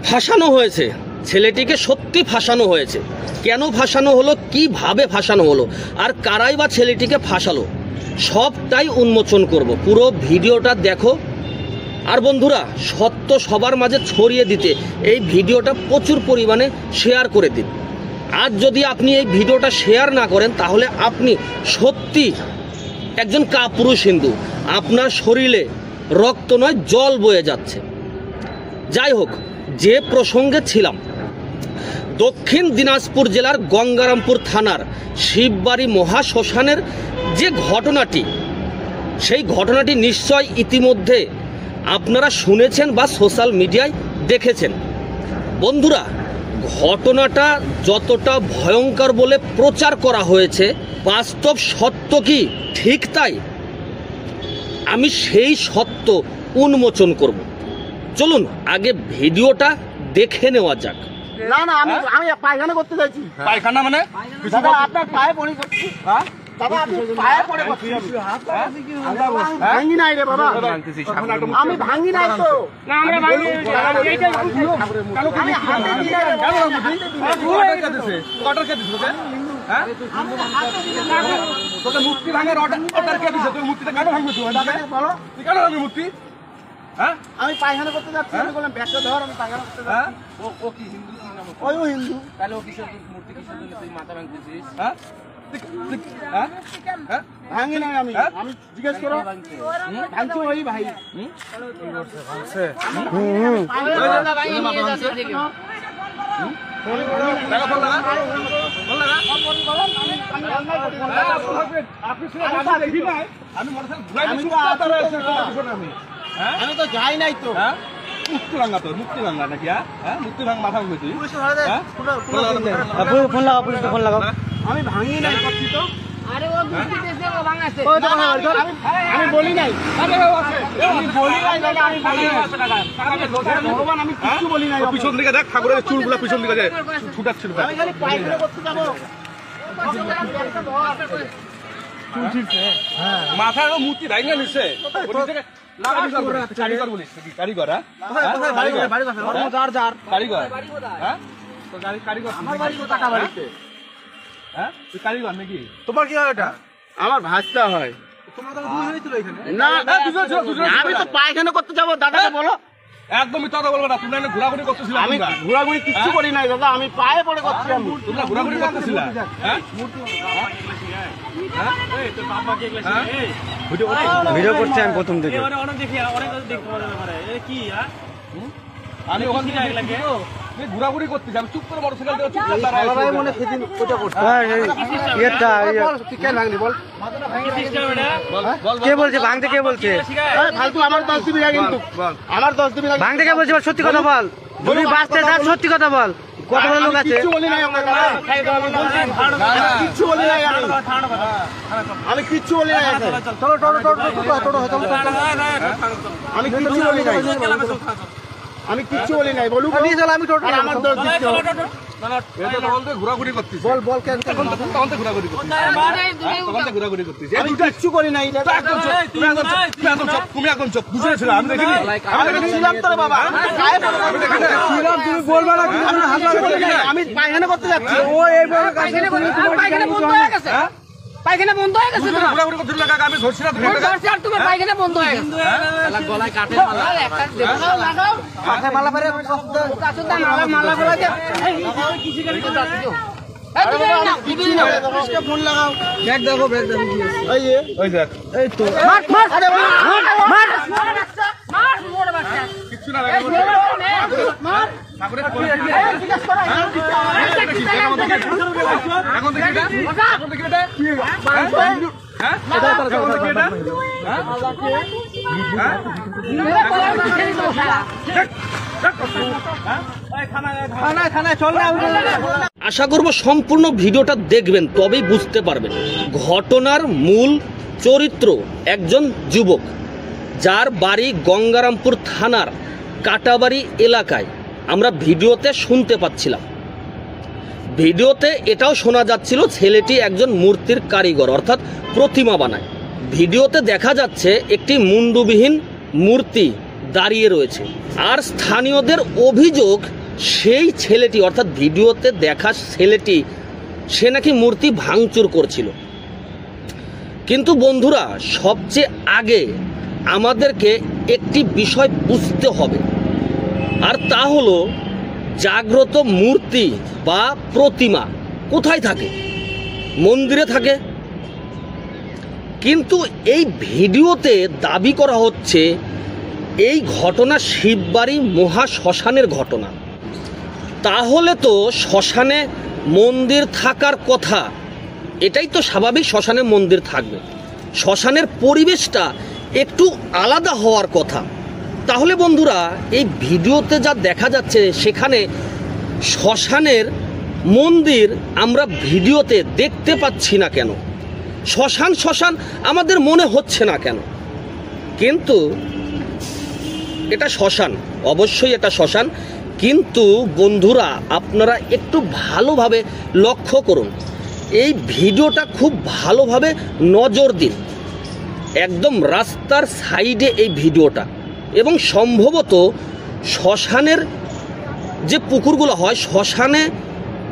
ফাঁসানো হয়েছে, ছেলেটিকে সত্যি ফাঁসানো হয়েছে। কেন ফাঁসানো হলো, কিভাবে ফাঁসানো হলো, আর কারাই বা ছেলেটিকে ফাঁসালো, সবটাই উন্মোচন করব। পুরো ভিডিওটা দেখো। আর বন্ধুরা, সত্য সবার মাঝে ছড়িয়ে দিতে এই ভিডিওটা প্রচুর পরিমাণে শেয়ার করে দিন। আজ যদি আপনি এই ভিডিওটা শেয়ার না করেন তাহলে আপনি সত্যি একজন কাপুরুষ হিন্দু। আপনার শরীরে রক্ত নয়, জল বয়ে যাচ্ছে। যাই হোক, যে প্রসঙ্গে ছিলাম, দক্ষিণ দিনাজপুর জেলার গঙ্গারামপুর থানার শিববাড়ি মহাশ্মশানের যে ঘটনাটি, সেই ঘটনাটি নিশ্চয় ইতিমধ্যে আপনারা শুনেছেন বা সোশ্যাল মিডিয়ায় দেখেছেন। বন্ধুরা, ঘটনাটা যতটা ভয়ঙ্কর বলে প্রচার করা হয়েছে, বাস্তব সত্য কি ঠিক তাই? আমি সেই সত্য উন্মোচন করব। চলুন আগে ভিডিওটা দেখে নেওয়া যাক। না না, আমি পায়খানা করতে যাচ্ছি। পায়খানা মানে দাদা আপনার পায়ে পড়ে করছি। দাদা আপনি পায়ে পড়ে করছি। ভাঙি নাই রে বাবা, আমি ভাঙি নাই তো। না আমরা ভাঙি এইটাই অর্ডার কে দিছে? হ্যাঁ, তোকে মূর্তি ভাঙার অর্ডার কে দিছে? তুই মূর্তিটা কেন ভাঙবি? তুই বলো, তুই কেন ভাঙবি মূর্তি? হ্যাঁ, আমি পায়খানা করতে যাচ্ছি। আমি বললাম ব্যাগটা ধর, আমি পায়খানা করতে যাচ্ছি। ও কি হিন্দু? ওই ও হিন্দু। তাহলে ও কিসের মূর্তি, কিসের জন্য তুই মাথা ভাঙতেছিস? হ্যাঁ, হ্যাঁ, ভাঙি নাই আমি। আমি জিজ্ঞেস করো, ভাঙছি ওই ভাই। আমি তো যাই নাই তো। মুক্তি ভাঙা তোর, মুক্তি ভাঙা নাকি? হ্যাঁ, মুক্তি ভাঙ মাথা ভাঙবি তুই? ফোন লাগাও। আমি ভাঙি নাই করছি তো। আরে ও মুক্তি দেশে ও ভাঙাছে। আমি বলি নাই, আমি বলি নাই দাদা, আমি বলি নাই। ভগবান, আমি কিছু বলি নাই। পিছন দিকে দেখ, ঠাকুরের চুলগুলা পিছন দিকে যায়, ছুটাচ্ছিল। আমি খালি পায়খানা করতে যাবো। মাথায় মূর্তি ভাঙা নিচ্ছে। কারিগর বলিস নাকি? কারিগর? কারিগর? হ্যাঁ, তো কারিগর আমার বাড়ি তো টাকা বাড়িতে। হ্যাঁ, তুই কারিগর নাকি? তোমার কি হয় এটা? আমার ভাষা হয় না। আমি তো পায়খানা করতে যাবো। দাদাকে বলো। একদমই কথা বলবো না। তুমি ঘোরাঘুরি করতেছিলাম। আমি ঘোরাঘুরি কিচ্ছু করি নাই দাদা, আমি পায়ে পড়ে করছি। আমি তোমরা ঘোরাঘুরি করতেছিলাম। হ্যাঁ, ভিডিও করছি আমি প্রথম থেকে। আমি ওখান থেকে ঘোরাঘুরি করতেছি। আমি চুপ করে মোটরসাইকেল চুপ করে দাঁড়াই। কে বলছে ভাঙতে? কে বলছে ফালতু? আমার 10 দিবি না কিন্তু, আমার 10 দিবি না। ভাঙতে কে বলছে? সত্যি কথা বল, যদি বাঁচতে চাস সত্যি কথা বল। কত বড় লোক আছে? কিচ্ছু বলি নাই আমরা দাদা, কিচ্ছু বলি নাই আমি কিচ্ছু বলি নাই। চলো আমি কিচ্ছু বলি নাই, আমি কিচ্ছু বলি নাই। বলুক আমি আমার 10 দিচ্ছি। ঘোরাঘুরি করতেছি। বল কেন ঘোরাঘুরি করতেছি। ঘোরাঘুরি করতেছি। আমি কিচ্ছু করি নাই। তুমি এখন চোখ বুঝে ছিল। আমি দেখিনি। ছিলাম তো রে বাবা, তুমি বলবা না। আমি পায়খানা করতে যাচ্ছি। পায়খানা বন্ধ হয়ে গেছে। ঘোরাঘুরি করতে লাগা আমি ধরছি না। আর তোমার পায়খানা বন্ধ হয়ে গেছে। গলায় কাটে লাগাও। মাথায় মালা পরে মালা করে দে। ফোন লাগাও। ব্যাগ দেখো, ওই দেখ, এই তো কিচ্ছু না। এখন দেখি আশা করব সম্পূর্ণ ভিডিওটা দেখবেন, তবেই বুঝতে পারবেন ঘটনার মূল চরিত্র একজন যুবক, যার বাড়ি গঙ্গারামপুর থানার কাটাবাড়ি এলাকায়। আমরা ভিডিওতে শুনতে পাচ্ছিলাম, ভিডিওতে এটাও শোনা যাচ্ছিল ছেলেটি একজন মূর্তির কারিগর, অর্থাৎ প্রতিমা বানায়। ভিডিওতে দেখা যাচ্ছে একটি মুন্ডুবিহীন মূর্তি দাঁড়িয়ে রয়েছে। আর স্থানীয়দের অভিযোগ সেই ছেলেটি অর্থাৎ ভিডিওতে দেখা ছেলেটি সে নাকি মূর্তি ভাঙচুর করছিল। কিন্তু বন্ধুরা, সবচেয়ে আগে আমাদেরকে একটি বিষয় বুঝতে হবে, আর তা হলো জাগ্রত মূর্তি বা প্রতিমা কোথায় থাকে? মন্দিরে থাকে। কিন্তু এই ভিডিওতে দাবি করা হচ্ছে এই ঘটনা শিববাড়ি মহা শ্মশানের ঘটনা। তাহলে তো শ্মশানে মন্দির থাকার কথা, এটাই তো স্বাভাবিক, শ্মশানে মন্দির থাকবে, শ্মশানের পরিবেশটা একটু আলাদা হওয়ার কথা। তাহলে বন্ধুরা, এই ভিডিওতে যা দেখা যাচ্ছে সেখানে শ্মশানের মন্দির আমরা ভিডিওতে দেখতে পাচ্ছি না কেন? শ্মশান শ্মশান আমাদের মনে হচ্ছে না কেন? কিন্তু এটা শ্মশান, অবশ্যই এটা শ্মশান। কিন্তু বন্ধুরা, আপনারা একটু ভালোভাবে লক্ষ্য করুন, এই ভিডিওটা খুব ভালোভাবে নজর দিন। একদম রাস্তার সাইডে এই ভিডিওটা, এবং সম্ভবত শ্মশানের যে পুকুরগুলো হয়, শ্মশানে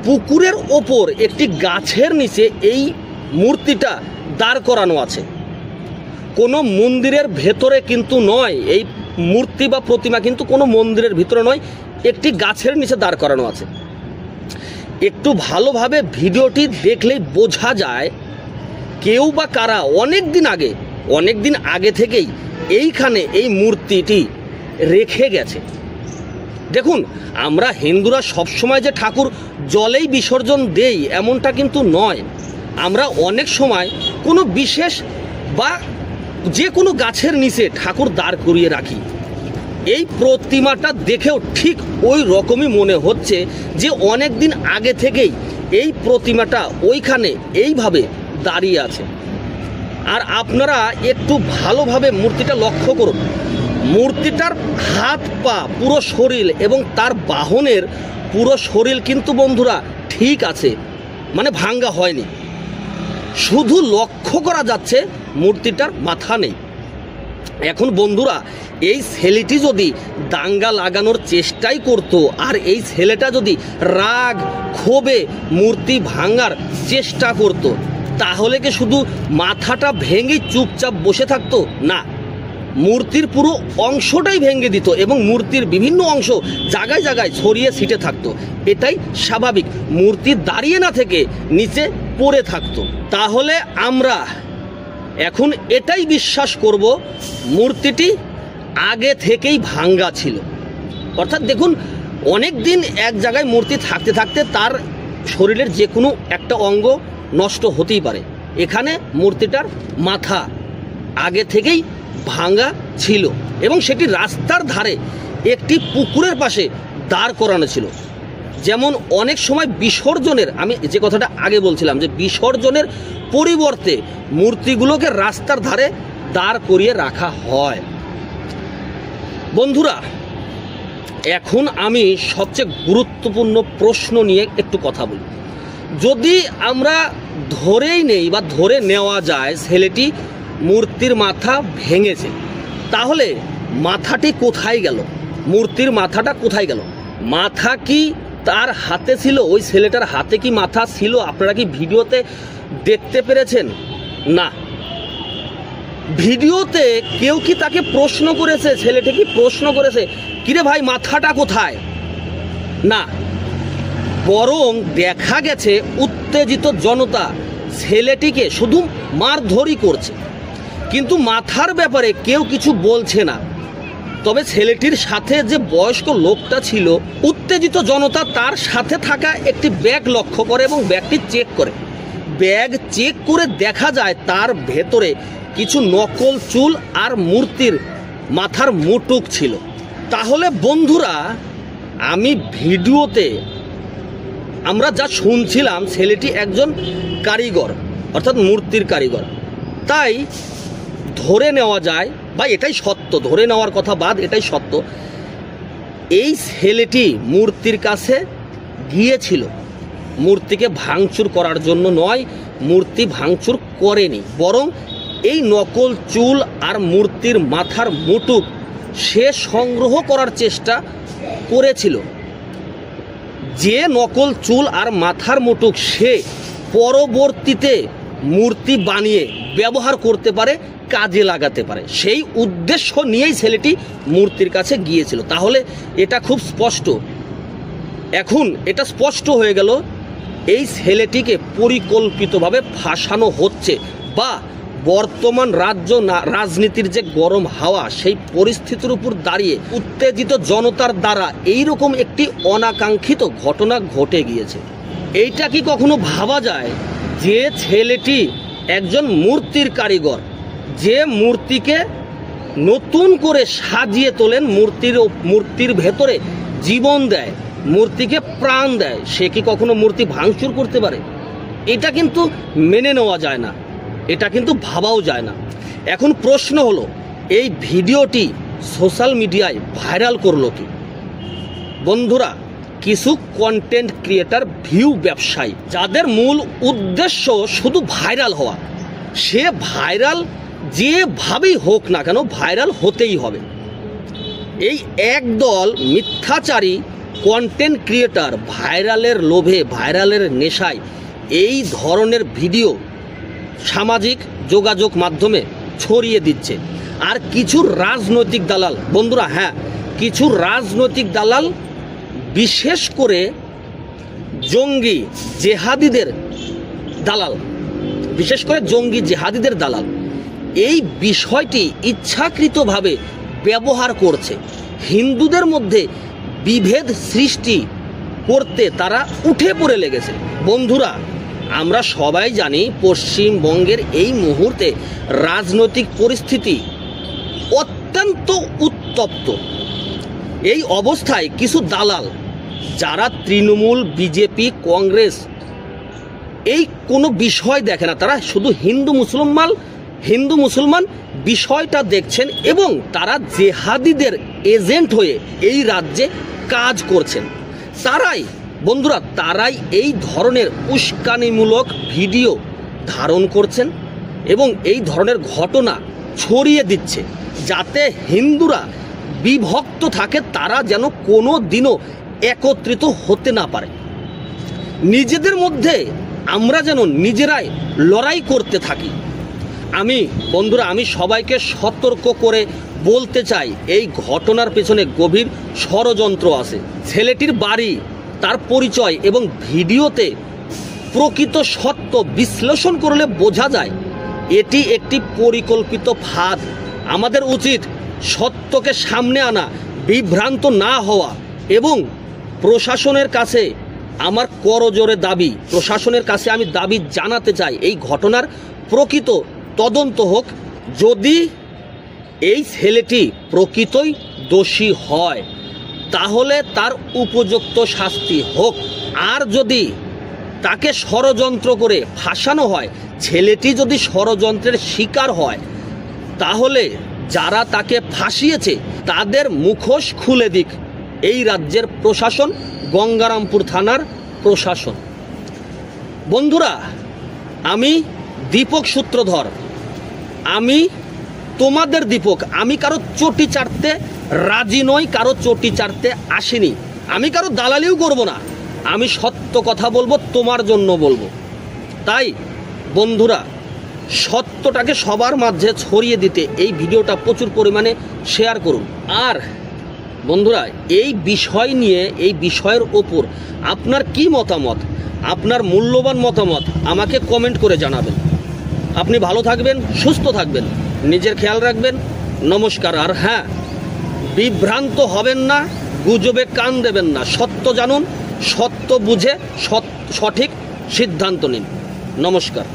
পুকুরের ওপর একটি গাছের নিচে এই মূর্তিটা দাঁড় করানো আছে। কোনো মন্দিরের ভেতরে কিন্তু নয়, এই মূর্তি বা প্রতিমা কিন্তু কোনো মন্দিরের ভিতরে নয়, একটি গাছের নিচে দাঁড় করানো আছে। একটু ভালোভাবে ভিডিওটি দেখলেই বোঝা যায় কেউ বা কারা অনেক দিন আগে থেকেই এইখানে এই মূর্তিটি রেখে গেছে। দেখুন, আমরা হিন্দুরা সবসময় যে ঠাকুর জলেই বিসর্জন দেই এমনটা কিন্তু নয়। আমরা অনেক সময় কোনো বিশেষ বা যে কোনো গাছের নিচে ঠাকুর দাঁড় করিয়ে রাখি। এই প্রতিমাটা দেখেও ঠিক ওই রকমই মনে হচ্ছে যে অনেক দিন আগে থেকেই এই প্রতিমাটা ওইখানে এইভাবে দাঁড়িয়ে আছে। আর আপনারা একটু ভালোভাবে মূর্তিটা লক্ষ্য করুন, মূর্তিটার হাত পা পুরো শরীর এবং তার বাহনের পুরো শরীর কিন্তু বন্ধুরা ঠিক আছে, মানে ভাঙ্গা হয়নি। শুধু লক্ষ্য করা যাচ্ছে মূর্তিটার মাথা নেই। এখন বন্ধুরা, এই ছেলেটি যদি দাঙ্গা লাগানোর চেষ্টাই করত, আর এই ছেলেটা যদি রাগ ক্ষোভে মূর্তি ভাঙার চেষ্টা করত, তাহলে কি শুধু মাথাটা ভেঙে চুপচাপ বসে থাকতো? না, মূর্তির পুরো অংশটাই ভেঙে দিত এবং মূর্তির বিভিন্ন অংশ জায়গায় জায়গায় ছড়িয়ে ছিটে থাকতো। এটাই স্বাভাবিক, মূর্তি দাঁড়িয়ে না থেকে নিচে পড়ে থাকতো। তাহলে আমরা এখন এটাই বিশ্বাস করব, মূর্তিটি আগে থেকেই ভাঙ্গা ছিল। অর্থাৎ দেখুন, অনেক দিন এক জায়গায় মূর্তি থাকতে থাকতে তার শরীরের যে কোনো একটা অঙ্গ নষ্ট হতেই পারে। এখানে মূর্তিটার মাথা আগে থেকেই ভাঙ্গা ছিল এবং সেটি রাস্তার ধারে একটি পুকুরের পাশে দাঁড় করানো ছিল। যেমন অনেক সময় বিসর্জনের, আমি যে কথাটা আগে বলছিলাম যে বিসর্জনের পরিবর্তে মূর্তিগুলোকে রাস্তার ধারে দাঁড় করিয়ে রাখা হয়। বন্ধুরা, এখন আমি সবচেয়ে গুরুত্বপূর্ণ প্রশ্ন নিয়ে একটু কথা বলি। যদি আমরা ধরেই নেই বা ধরে নেওয়া যায় ছেলেটি মূর্তির মাথা ভেঙেছে, তাহলে মাথাটি কোথায় গেল? মূর্তির মাথাটা কোথায় গেল? মাথা কি তার হাতে ছিল? ওই ছেলেটার হাতে কি মাথা ছিল? আপনারা কি ভিডিওতে দেখতে পেরেছেন? না। ভিডিওতে কেউ কি তাকে প্রশ্ন করেছে? ছেলেটি কি প্রশ্ন করেছে, কিরে ভাই মাথাটা কোথায়? না, বরং দেখা গেছে উত্তেজিত জনতা ছেলেটিকে শুধু মারধরই করছে, কিন্তু মাথার ব্যাপারে কেউ কিছু বলছে না। তবে ছেলেটির সাথে যে বয়স্ক লোকটা ছিল, উত্তেজিত জনতা তার সাথে থাকা একটি ব্যাগ লক্ষ্য করে এবং ব্যাগটি চেক করে। ব্যাগ চেক করে দেখা যায় তার ভেতরে কিছু নকল চুল আর মূর্তির মাথার মুটুক ছিল। তাহলে বন্ধুরা, আমি ভিডিওতে আমরা যা শুনছিলাম, ছেলেটি একজন কারিগর, অর্থাৎ মূর্তির কারিগর। তাই ধরে নেওয়া যায়, বা এটাই সত্য, ধরে নেওয়ার কথা বাদ, এটাই সত্য, এই ছেলেটি মূর্তির কাছে গিয়েছিল মূর্তিকে ভাঙচুর করার জন্য নয়, মূর্তি ভাঙচুর করেনি, বরং এই নকল চুল আর মূর্তির মাথার মুটুক সে সংগ্রহ করার চেষ্টা করেছিল। যে নকল চুল আর মাথার মুটুক সে পরবর্তীতে মূর্তি বানিয়ে ব্যবহার করতে পারে, কাজে লাগাতে পারে, সেই উদ্দেশ্য নিয়েই ছেলেটি মূর্তির কাছে গিয়েছিল। তাহলে এটা খুব স্পষ্ট, এখন এটা স্পষ্ট হয়ে গেল এই ছেলেটিকে পরিকল্পিতভাবে ফাঁসানো হচ্ছে, বা বর্তমান রাজনীতির যে গরম হাওয়া সেই পরিস্থিতির উপর দাঁড়িয়ে উত্তেজিত জনতার দ্বারা এইরকম একটি অনাকাঙ্ক্ষিত ঘটনা ঘটে গিয়েছে। এইটা কি কখনো ভাবা যায় যে ছেলেটি একজন মূর্তির কারিগর, যে মূর্তিকে নতুন করে সাজিয়ে তোলেন, মূর্তির ভেতরে জীবন দেয়, মূর্তিকে প্রাণ দেয়, সে কি কখনো মূর্তি ভাঙচুর করতে পারে? এটা কিন্তু মেনে নেওয়া যায় না, এটা কিন্তু ভাবাও যায় না। এখন প্রশ্ন হলো, এই ভিডিওটি সোশ্যাল মিডিয়ায় ভাইরাল করলো কি? বন্ধুরা, কিছু কন্টেন্ট ক্রিয়েটার, ভিউ ব্যবসায়ী, যাদের মূল উদ্দেশ্য শুধু ভাইরাল হওয়া, সে ভাইরাল যেভাবেই হোক না কেন ভাইরাল হতেই হবে। এই একদল মিথ্যাচারী কন্টেন্ট ক্রিয়েটার ভাইরালের লোভে, ভাইরালের নেশায় এই ধরনের ভিডিও সামাজিক যোগাযোগ মাধ্যমে ছড়িয়ে দিচ্ছে। আর কিছু রাজনৈতিক দালাল, বন্ধুরা, হ্যাঁ, কিছু রাজনৈতিক দালাল, বিশেষ করে জঙ্গি জেহাদিদের দালাল, বিশেষ করে জঙ্গি জেহাদিদের দালাল এই বিষয়টি ইচ্ছাকৃতভাবে ব্যবহার করছে। হিন্দুদের মধ্যে বিভেদ সৃষ্টি করতে তারা উঠে পড়ে লেগেছে। বন্ধুরা, আমরা সবাই জানি পশ্চিমবঙ্গের এই মুহূর্তে রাজনৈতিক পরিস্থিতি অত্যন্ত উত্তপ্ত। এই অবস্থায় কিছু দালাল, যারা তৃণমূল, বিজেপি, কংগ্রেস এই কোনো বিষয় দেখে না, তারা শুধু হিন্দু মুসলমান বিষয়টা দেখছেন এবং তারা জেহাদিদের এজেন্ট হয়ে এই রাজ্যে কাজ করছেন। তারাই এই ধরনের উস্কানিমূলক ভিডিও ধারণ করছেন এবং এই ধরনের ঘটনা ছড়িয়ে দিচ্ছে, যাতে হিন্দুরা বিভক্ত থাকে, তারা যেন কোনো দিনও একত্রিত হতে না পারে। নিজেদের মধ্যে আমরা যেন নিজেরাই লড়াই করতে থাকি। বন্ধুরা, আমি সবাইকে সতর্ক করে বলতে চাই, এই ঘটনার পেছনে গভীর ষড়যন্ত্র আছে। ছেলেটির বাড়ি, তার পরিচয় এবং ভিডিওতে প্রকৃত সত্য বিশ্লেষণ করলে বোঝা যায় এটি একটি পরিকল্পিত ফাঁদ। আমাদের উচিত সত্যকে সামনে আনা, বিভ্রান্ত না হওয়া এবং প্রশাসনের কাছে আমার করজোরে দাবি, প্রশাসনের কাছে আমি দাবি জানাতে চাই, এই ঘটনার প্রকৃত তদন্ত হোক। যদি এই ছেলেটি প্রকৃতই দোষী হয় তাহলে তার উপযুক্ত শাস্তি হোক। আর যদি তাকে ষড়যন্ত্র করে ফাঁসানো হয়, ছেলেটি যদি ষড়যন্ত্রের শিকার হয়, তাহলে যারা তাকে ফাঁসিয়েছে তাদের মুখোশ খুলে দিক এই রাজ্যের প্রশাসন, গঙ্গারামপুর থানার প্রশাসন। বন্ধুরা, আমি দীপক সূত্রধর, আমি তোমাদের দীপক। আমি কারো চটি চাটতে রাজি নই, কারো চটি চাটতে আসিনি, আমি কারো দালালিও করব না, আমি সত্য কথা বলবো, তোমার জন্য বলবো। তাই বন্ধুরা, সত্যটাকে সবার মাঝে ছড়িয়ে দিতে এই ভিডিওটা প্রচুর পরিমাণে শেয়ার করুন। আর বন্ধুরা, এই বিষয় নিয়ে, এই বিষয়ের ওপর আপনার কি মতামত, আপনার মূল্যবান মতামত আমাকে কমেন্ট করে জানাবেন। আপনি ভালো থাকবেন, সুস্থ থাকবেন, নিজের খেয়াল রাখবেন। নমস্কার। আর হ্যাঁ, বিভ্রান্ত হবেন না, গুজবে কান দেবেন না, সত্য জানুন, সত্য বুঝে সঠিক সিদ্ধান্ত নিন। নমস্কার।